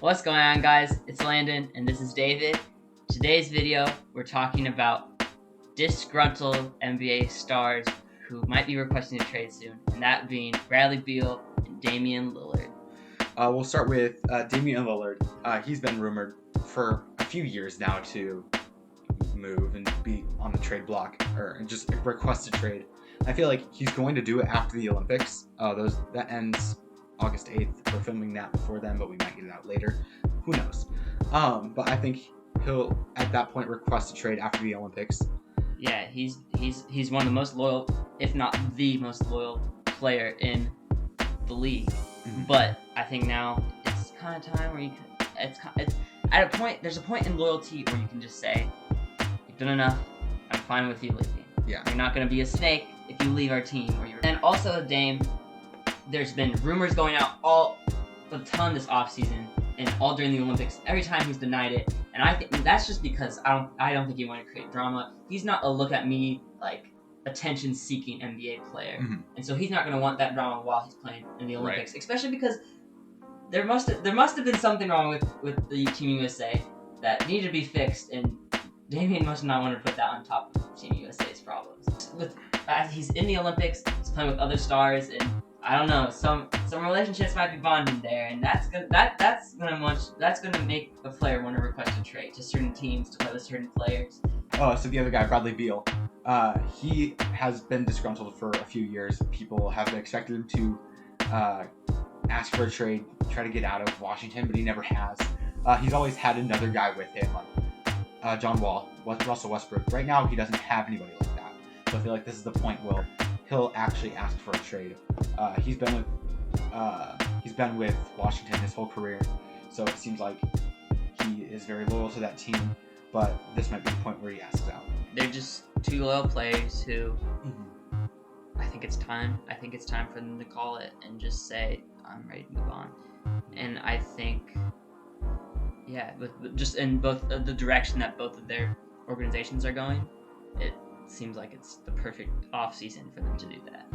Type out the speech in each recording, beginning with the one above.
What's going on, guys? It's Landon and this is David. Today's video, we're talking about disgruntled NBA stars who might be requesting a trade soon, and that being Bradley Beal and Damian Lillard. We'll start with Damian Lillard. He's been rumored for a few years now to move and be on the trade block or just request a trade. I feel like he's going to do it after the Olympics. That ends August 8th. We're filming that before then, but we might get it out later. Who knows? But I think he'll at that point request a trade after the Olympics. Yeah, he's one of the most loyal, if not the most loyal player in the league. Mm-hmm. But I think now it's kind of time where it's at a point. There's a point in loyalty where you can just say, "You've done enough. I'm fine with you leaving. Yeah, you're not going to be a snake if you leave our team." And also Dame. There's been rumors going out a ton this offseason and all during the Olympics. Every time he's denied it, and I think that's just because I don't think he wanted to create drama. He's not a look at me like attention-seeking NBA player, and so he's not going to want that drama while he's playing in the Olympics. Right. Especially because there must have been something wrong with the Team USA that needed to be fixed, and Damian must not want to put that on top of Team USA's problems. He's in the Olympics, he's playing with other stars, and I don't know, some relationships might be bonding there, and that's gonna make a player want to request a trade to certain teams to play with certain players. Oh, so the other guy, Bradley Beal, he has been disgruntled for a few years. People have expected him to ask for a trade, try to get out of Washington, but he never has. He's always had another guy with him, like John Wall, Russell Westbrook. Right now, he doesn't have anybody like that. So I feel like this is the point where he'll actually ask for a trade. He's been with Washington his whole career, so it seems like he is very loyal to that team. But this might be the point where he asks out. They're just two loyal players who I think it's time. I think it's time for them to call it and just say, "I'm ready to move on." And I think, yeah, just in both the direction that both of their organizations are going, it seems like it's the perfect offseason for them to do that.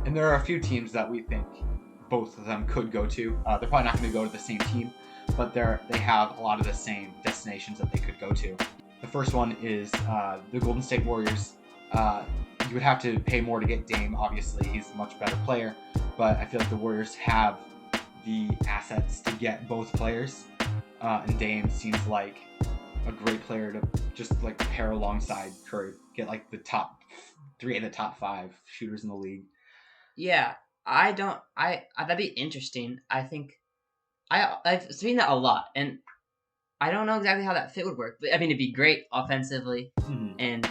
And there are a few teams that we think both of them could go to. They're probably not going to go to the same team, but they have a lot of the same destinations that they could go to. The first one is the Golden State Warriors. You would have to pay more to get Dame. Obviously, he's a much better player, but I feel like the Warriors have the assets to get both players, and Dame seems like a great player to just like pair alongside Curry, get like the top 3 of the top 5 shooters in the league. Yeah, that'd be interesting. I think I've seen that a lot, and I don't know exactly how that fit would work. But I mean, it'd be great offensively, and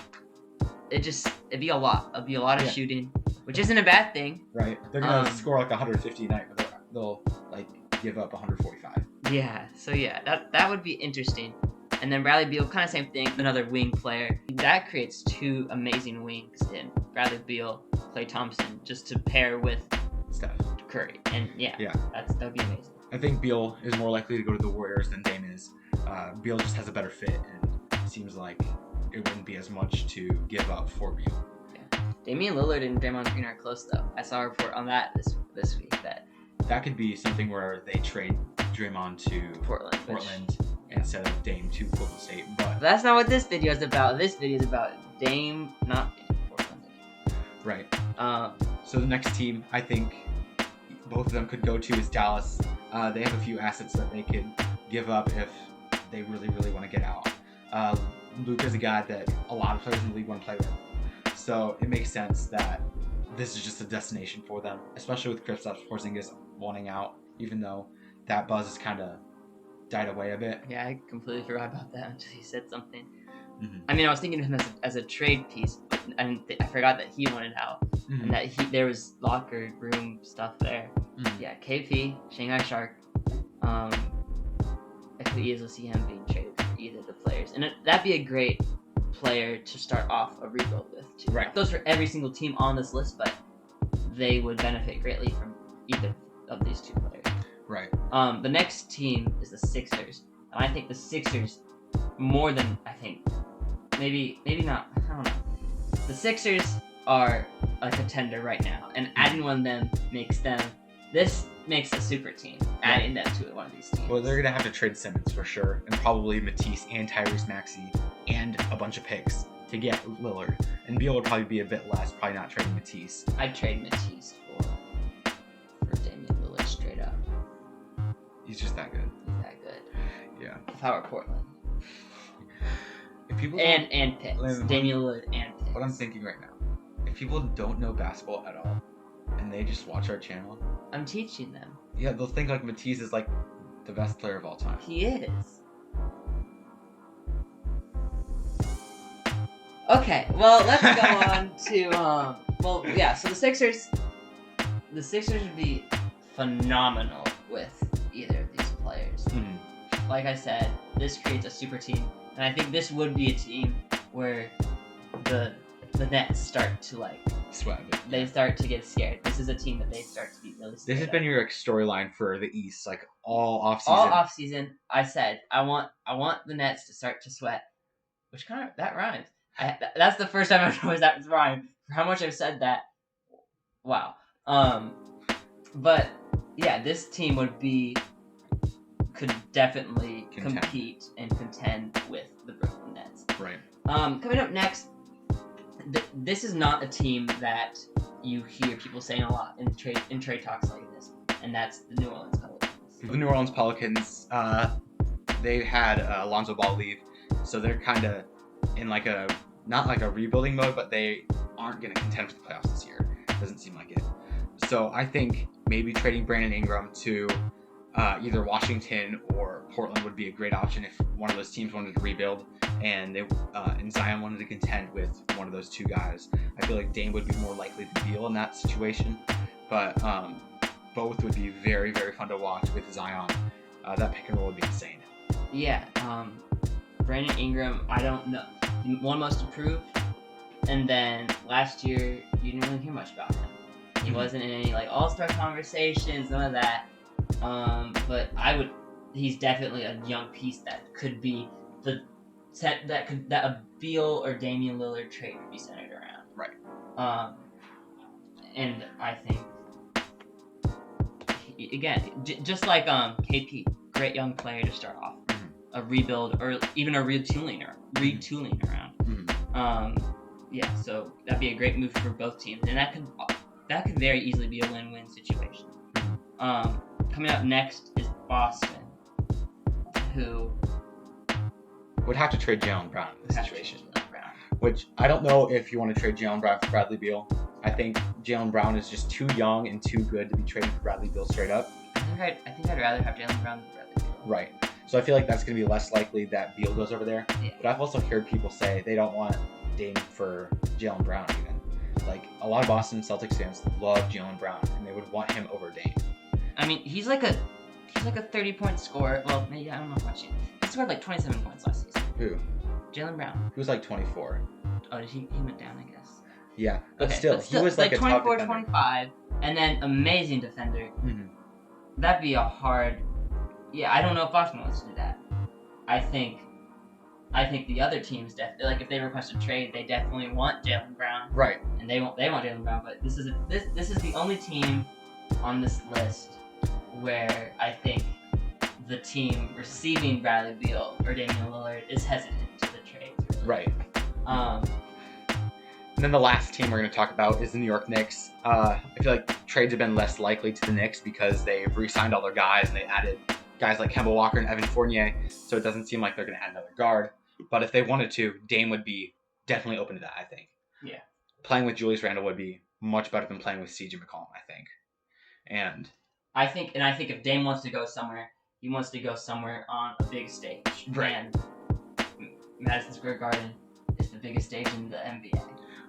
it'd be a lot. It'd be a lot of shooting, which isn't a bad thing. Right, they're gonna score like 150 a night, but they'll like give up 145. Yeah, so yeah, that would be interesting. And then Bradley Beal, kind of same thing, another wing player. That creates 2 amazing wings in Bradley Beal, Klay Thompson, just to pair with Steph Curry. And yeah. That'd be amazing. I think Beal is more likely to go to the Warriors than Dame is. Beal just has a better fit, and it seems like it wouldn't be as much to give up for Beal. Yeah. Damian Lillard and Draymond Green are close, though. I saw a report on that this week. That could be something where they trade Draymond to Portland instead of Dame to Golden State. But that's not what this video is about. This video is about Dame not in Portland. Right. So the next team I think both of them could go to is Dallas. They have a few assets that they could give up if they really, really want to get out. Luke is a guy that a lot of players in the league want to play with. So it makes sense that this is just a destination for them, especially with Kristaps Porzingis wanting out, even though that buzz has kind of died away a bit. Yeah, I completely forgot about that until he said something. I mean, I was thinking of him as a trade piece, but I forgot that he wanted out, and that there was locker room stuff there. Yeah, KP, Shanghai Shark. I could easily see him being traded for either of the players, and that'd be a great player to start off a rebuild with, too. Right. Those for every single team on this list, but they would benefit greatly from either of these 2 players. Right. The next team is the Sixers, and I think the Sixers more than maybe not. I don't know. The Sixers are a contender right now, and adding one of them makes them this makes a super team, adding them to one of these teams. Well, they're going to have to trade Simmons for sure, and probably Matisse and Tyrese Maxey and a bunch of picks to get Lillard. And Beal would probably be a bit less, probably not trading Matisse. I'd trade Matisse for Damian Lillard straight up. He's just that good. He's that good. Yeah. If I were Portland. If people and picks. Damian Lillard and picks. What I'm thinking right now, if people don't know basketball at all, and they just watch our channel, I'm teaching them. Yeah, they'll think like Matisse is like the best player of all time. He is. Okay, well, let's go on to so the Sixers would be phenomenal with either of these players. Mm-hmm. Like I said, this creates a super team, and I think this would be a team where the Nets start to like sweat. They start to get scared. This is a team that they start to be really scared. This has been your like storyline for the East, like all offseason. All offseason, I said I want the Nets to start to sweat, which kind of that rhymes. That's the first time I've noticed that rhyme. For how much I've said that, wow. But yeah, this team could definitely compete and contend with the Brooklyn Nets. Right. Coming up next. This is not a team that you hear people saying a lot in trade talks like this, and that's the New Orleans Pelicans. The New Orleans Pelicans, they had Lonzo Ball leave, so they're kind of in like not like a rebuilding mode, but they aren't going to contend for the playoffs this year. Doesn't seem like it. So I think maybe trading Brandon Ingram to either Washington or Portland would be a great option if one of those teams wanted to rebuild and Zion wanted to contend with one of those two guys. I feel like Dame would be more likely to Beal in that situation, but both would be very, very fun to watch with Zion. That pick and roll would be insane. Yeah, Brandon Ingram, I don't know. He won most improved, and then last year you didn't really hear much about him. He wasn't in any like all-star conversations, none of that. But he's definitely a young piece that could be the set that a Beal or Damian Lillard trade could be centered around. Right. And I think again, just like KP, great young player to start off, a rebuild or even a retooling around. Yeah, so that'd be a great move for both teams, and that could very easily be a win-win situation. Coming up next is Boston, who would have to trade Jaylen Brown in this situation. Which I don't know if you want to trade Jaylen Brown for Bradley Beal. I think Jaylen Brown is just too young and too good to be traded for Bradley Beal straight up. I think I'd rather have Jaylen Brown than Bradley Beal. Right. So I feel like that's going to be less likely that Beal goes over there. Yeah. But I've also heard people say they don't want Dame for Jaylen Brown even. Like, a lot of Boston Celtics fans love Jaylen Brown, and they would want him over Dame. I mean, he's like a 30-point scorer. Well, maybe, I don't know much. He scored like 27 points last season. Who? Jaylen Brown. He was like 24. Oh, he went down, I guess. Yeah, but okay, still, he was like a 24, top 25, and then amazing defender. Mm-hmm. That'd be a hard. Yeah, I don't know if Boston wants to do that. I think the other teams definitely, like if they request a trade, they definitely want Jaylen Brown. Right. And they want Jaylen Brown, but this is the only team on this list where I think the team receiving Bradley Beal or Damian Lillard is hesitant to the trades. Really. Right. And then the last team we're going to talk about is the New York Knicks. I feel like trades have been less likely to the Knicks because they've re-signed all their guys and they added guys like Kemba Walker and Evan Fournier, so it doesn't seem like they're going to add another guard. But if they wanted to, Dame would be definitely open to that, I think. Yeah. Playing with Julius Randle would be much better than playing with CJ McCollum, I think. And I think if Dame wants to go somewhere, he wants to go somewhere on a big stage. Right. And Madison Square Garden is the biggest stage in the NBA.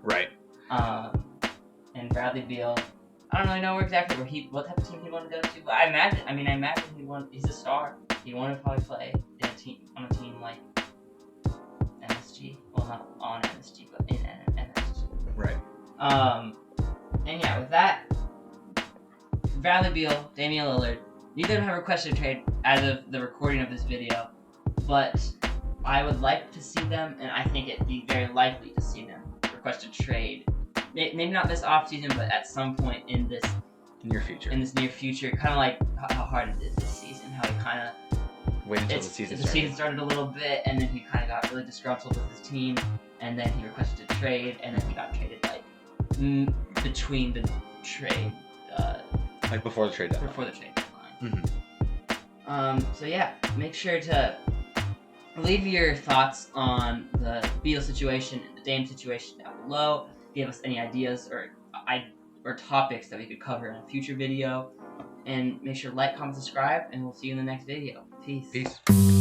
Right. And Bradley Beal, I don't really know exactly what type of team he'd want to go to, but I imagine he's a star. He'd want to probably play on a team like MSG. Well, not on MSG, but in MSG. Right. And yeah, with that, Bradley Beal, Damian Lillard, neither of them have requested a trade as of the recording of this video, but I would like to see them, and I think it'd be very likely to see them request a trade. Maybe not this offseason, but at some point in this near future. in this near future, kind of like how hard it is this season, how he kind of Wait until the season the starts. season started a little bit, and then he kind of got really disgruntled with his team, and then he requested a trade, and then he got traded like between the trade, Like before the trade deadline. before the trade deadline. Mm-hmm. So yeah, make sure to leave your thoughts on the Beal situation and the Dame situation down below. Give us any ideas or topics that we could cover in a future video. And make sure to like, comment, subscribe, and we'll see you in the next video. Peace. Peace.